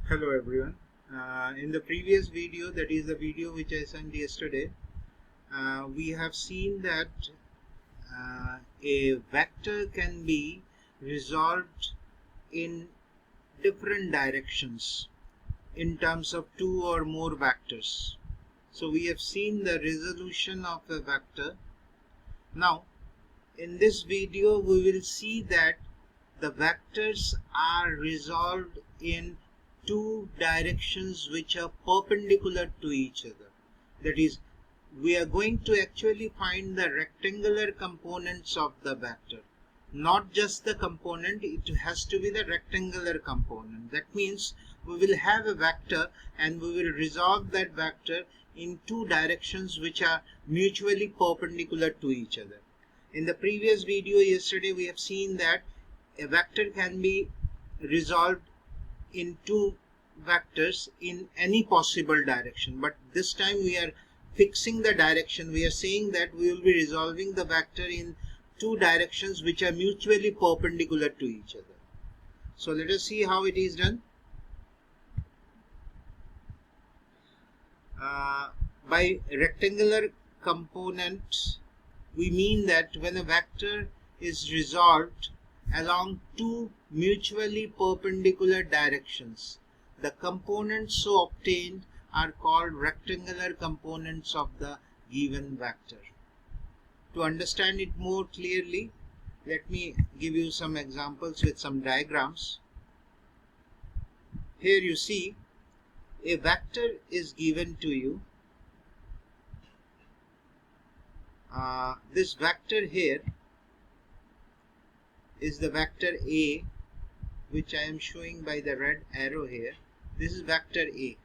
Hello everyone. In the previous video, that is the video which I sent yesterday, we have seen that a vector can be resolved in different directions in terms of two or more vectors. So we have seen the resolution of a vector. Now in this video we will see that the vectors are resolved in two directions which are perpendicular to each other. That is, we are going to actually find the rectangular components of the vector. Not just the component, it has to be the rectangular component. That means we will have a vector and we will resolve that vector in two directions which are mutually perpendicular to each other. In the previous video yesterday, we have seen that a vector can be resolved in two vectors in any possible direction, but this time we are fixing the direction. We are saying that we will be resolving the vector in two directions which are mutually perpendicular to each other. So let us see how it is done. By rectangular components, we mean that when a vector is resolved along two mutually perpendicular directions, the components so obtained are called rectangular components of the given vector. To understand it more clearly, let me give you some examples with some diagrams. Here you see a vector is given to you. This vector here is the vector A, which I am showing by the red arrow here. This is vector A.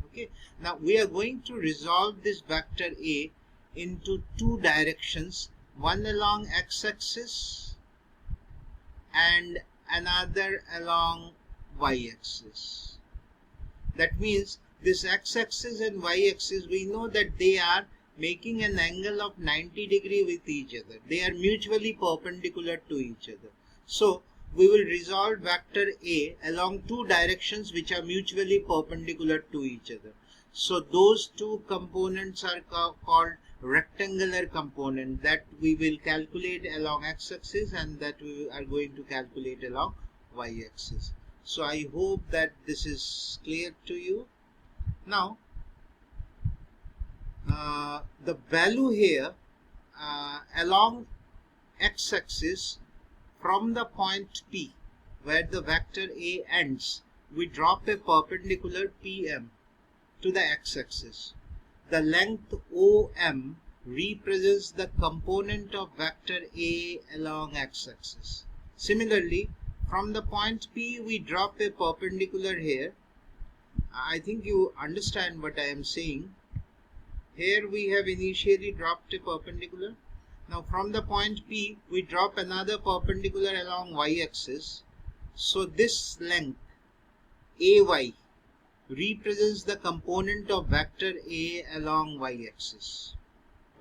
Okay. Now we are going to resolve this vector A into two directions, one along x-axis and another along y-axis. That means this x-axis and y-axis, we know that they are making an angle of 90 degrees with each other. They are mutually perpendicular to each other. So we will resolve vector A along two directions which are mutually perpendicular to each other. So those two components are called rectangular component that we will calculate along x-axis and that we are going to calculate along y-axis. So I hope that this is clear to you. Now the value here along x-axis, from the point P where the vector A ends, we drop a perpendicular PM to the x-axis. The length OM represents the component of vector A along x-axis. Similarly, from the point P we drop a perpendicular here. I think you understand what I am saying. Here we have initially dropped a perpendicular. Now from the point P we drop another perpendicular along y-axis. So this length AY represents the component of vector A along y-axis.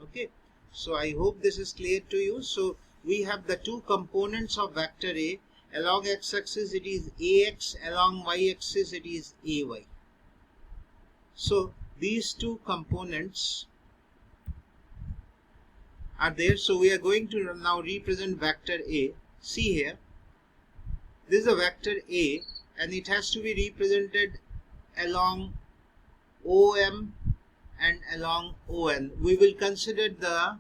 Okay, so I hope this is clear to you. So we have the two components of vector A. Along x-axis it is AX, along y-axis it is AY. So these two components are there. So we are going to now represent vector A. See here, this is a vector A and it has to be represented along OM and along ON. We will consider the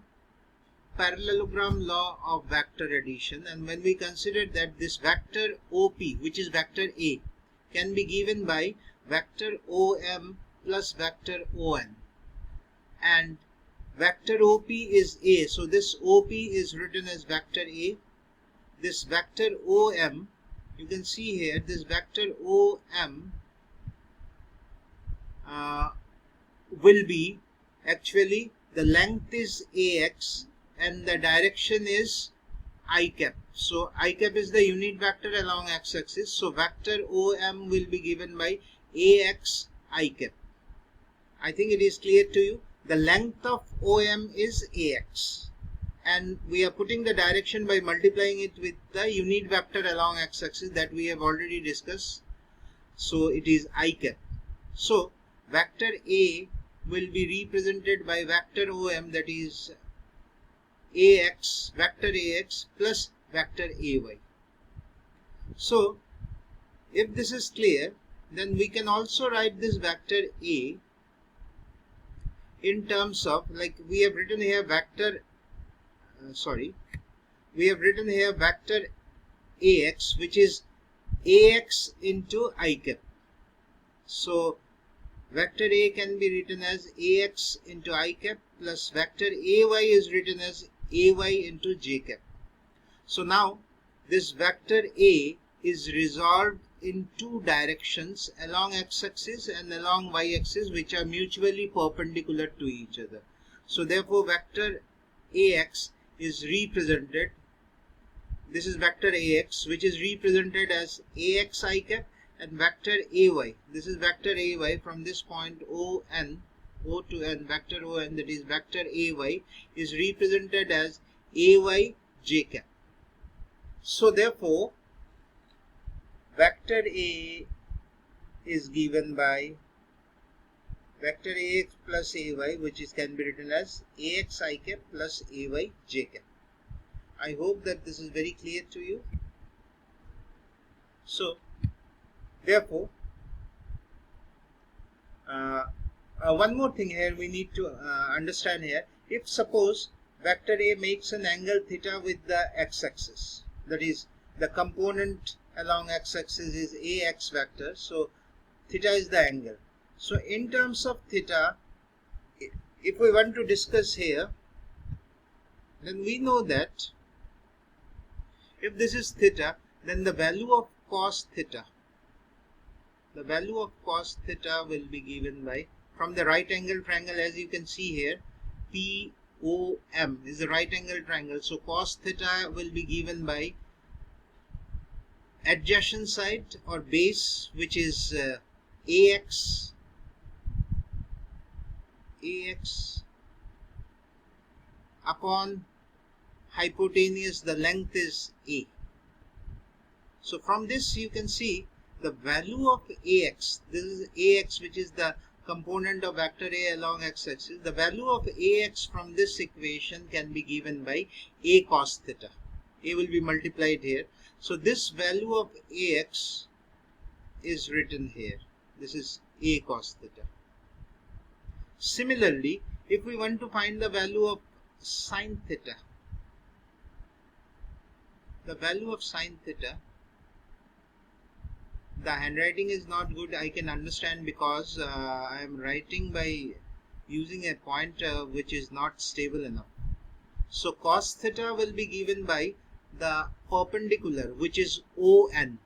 parallelogram law of vector addition, and when we consider that this vector OP, which is vector A, can be given by vector OM plus vector ON, and vector OP is A, so this OP is written as vector A. This vector OM, you can see here, this vector OM will be, actually the length is AX and the direction is I cap. So I cap is the unit vector along x-axis. So vector OM will be given by AX I cap. I think it is clear to you. The length of OM is AX and we are putting the direction by multiplying it with the unit vector along x-axis that we have already discussed. So it is I cap. So vector A will be represented by vector OM, that is AX, vector AX plus vector AY. So if this is clear, then we can also write this vector A in terms of, like we have written here vector, we have written here vector AX, which is AX into I cap. So vector A can be written as AX into I cap plus vector AY is written as AY into J cap. So now this vector A is resolved in two directions, along x-axis and along y-axis, which are mutually perpendicular to each other. So therefore vector AX is represented, this is vector AX, which is represented as AX I cap, and vector AY, this is vector AY from this point O to N, vector ON, that is vector AY, is represented as AY J cap. So therefore vector A is given by vector AX plus AY, which can be written as AX I cap plus AY J cap. I hope that this is very clear to you. So therefore one more thing here we need to understand here. If suppose vector A makes an angle theta with the x-axis, that is the component along x-axis is AX vector, so theta is the angle. So in terms of theta, if we want to discuss here, then we know that if this is theta, then the value of cos theta, the value of cos theta will be given by, from the right angle triangle, as you can see here, POM is the right angle triangle. So cos theta will be given by adjacent side or base, which is AX upon hypotenuse, the length is A. So from this you can see the value of AX, this is AX, which is the component of vector A along x-axis. The value of AX from this equation can be given by A cos theta. A will be multiplied here. So this value of AX is written here. This is A cos theta. Similarly, if we want to find the value of sin theta, the value of sin theta, the handwriting is not good, I can understand, because I am writing by using a pointer which is not stable enough. So cos theta will be given by the perpendicular, which is ON.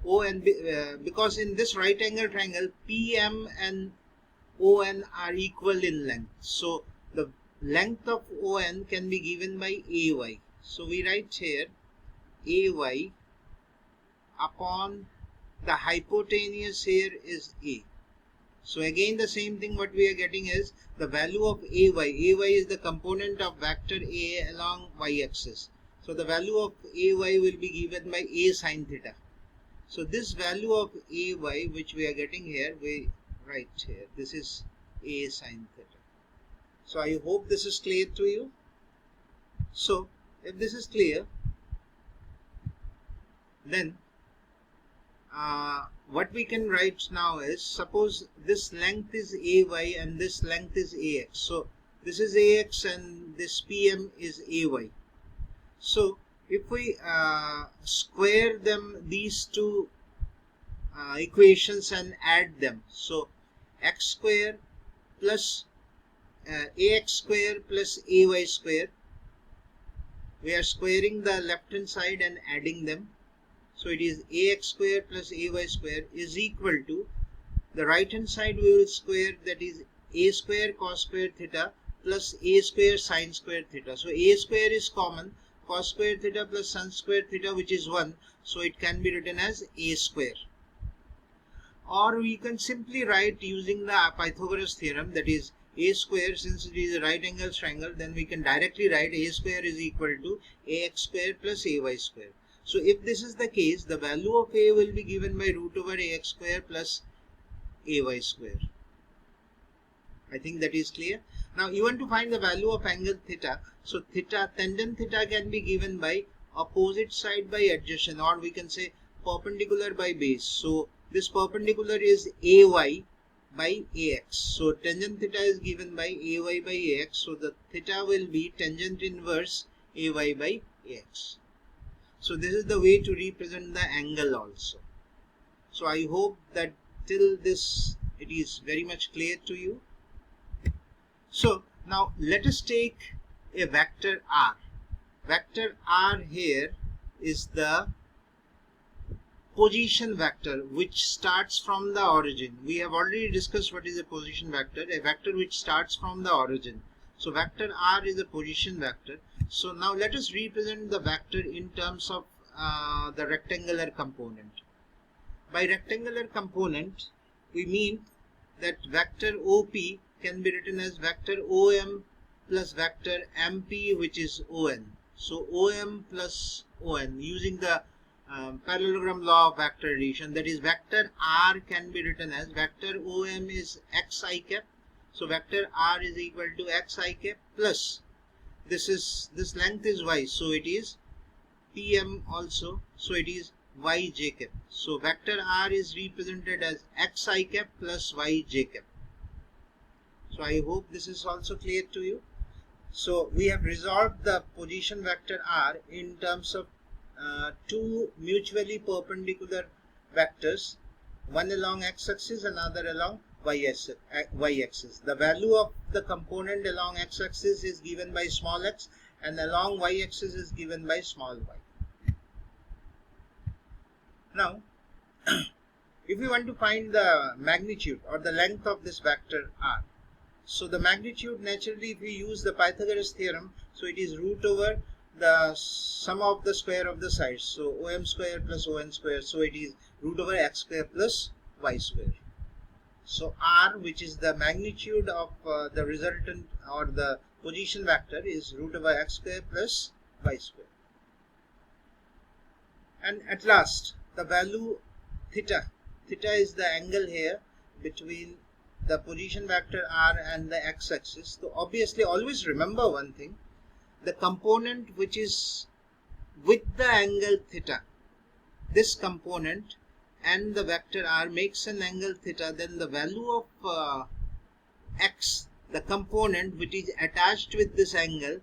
Because in this right angle triangle, PM and ON are equal in length. So the length of ON can be given by AY. So we write here AY upon the hypotenuse here is A. So again the same thing what we are getting is the value of AY. AY is the component of vector A along y-axis. So the value of AY will be given by A sin theta. So this value of AY which we are getting here, we write here, this is A sin theta. So I hope this is clear to you. So if this is clear, then what we can write now is, suppose this length is AY and this length is AX. So this is AX and this PM is AY. So if we square them, these two equations, and add them, so x square plus AX square plus AY square, we are squaring the left hand side and adding them. So it is AX square plus AY square is equal to, the right hand side we will square, that is A square cos square theta plus A square sin square theta. So A square is common, cos square theta plus sin square theta, which is 1. So it can be written as A square. Or we can simply write using the Pythagoras theorem, that is A square, since it is a right angle triangle, then we can directly write A square is equal to AX square plus AY square. So if this is the case, the value of A will be given by root over ax square plus ay square. I think that is clear. Now you want to find the value of angle theta. So theta, tangent theta can be given by opposite side by adjacent, or we can say perpendicular by base. So this perpendicular is ay by ax. So tangent theta is given by ay by ax. So the theta will be tangent inverse ay by ax. So this is the way to represent the angle also. So I hope that till this it is very much clear to you. So now let us take a vector r. Vector r here is the position vector which starts from the origin. We have already discussed what is a position vector, a vector which starts from the origin. So vector r is a position vector. So now let us represent the vector in terms of the rectangular component. By rectangular component, we mean that vector OP can be written as vector OM plus vector MP, which is ON. So OM plus ON, using the parallelogram law of vector addition, that is vector R can be written as vector OM is xi cap. So vector R is equal to xi cap plus this length is y, so it is PM also, so it is yj cap. So vector R is represented as xi cap plus yj cap. So I hope this is also clear to you. So we have resolved the position vector R in terms of two mutually perpendicular vectors, one along x-axis, another along y-axis. The value of the component along x-axis is given by small x, and along y-axis is given by small y. Now, if we want to find the magnitude or the length of this vector R, so the magnitude, naturally, if we use the Pythagoras theorem, so it is root over the sum of the square of the sides. So OM square plus ON square, so it is root over x square plus y square. So R, which is the magnitude of the resultant or the position vector, is root over x square plus y square. And at last, the value theta. Theta is the angle here between the position vector R and the x-axis. So obviously, always remember one thing: the component which is with the angle theta, this component and the vector R makes an angle theta, then the value of x, the component which is attached with this angle,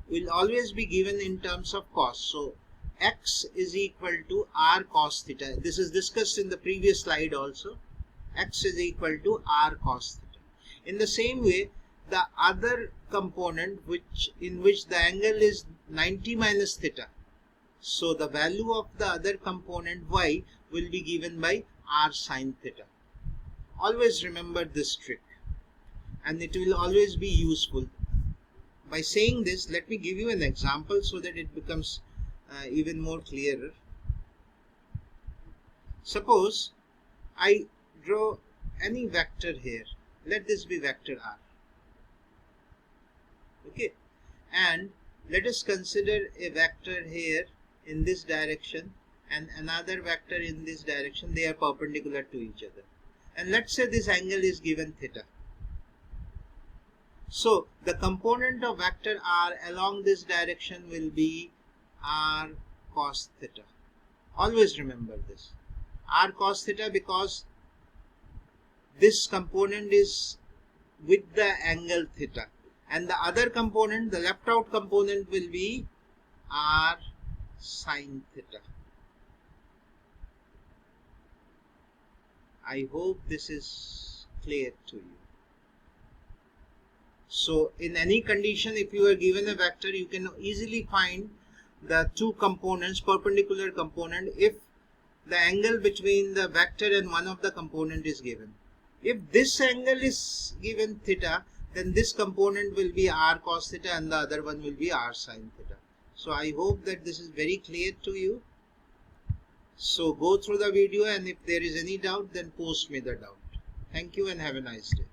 will always be given in terms of cos. So x is equal to r cos theta. This is discussed in the previous slide also. X is equal to r cos theta. In the same way, the other component in which the angle is 90 minus theta, so the value of the other component y will be given by r sin theta. Always remember this trick, and it will always be useful. By saying this, let me give you an example so that it becomes even more clearer. Suppose I draw any vector here. Let this be vector r. Okay, and let us consider a vector here in this direction and another vector in this direction. They are perpendicular to each other, and let's say this angle is given theta. So the component of vector r along this direction will be r cos theta. Always remember this, r cos theta, because this component is with the angle theta, and the other component, the left out component, will be r sin theta. I hope this is clear to you. So in any condition, if you are given a vector, you can easily find the two components, perpendicular component, if the angle between the vector and one of the component is given. If this angle is given theta, then this component will be r cos theta and the other one will be r sin theta. So I hope that this is very clear to you. So go through the video, and if there is any doubt, then post me the doubt. Thank you and have a nice day.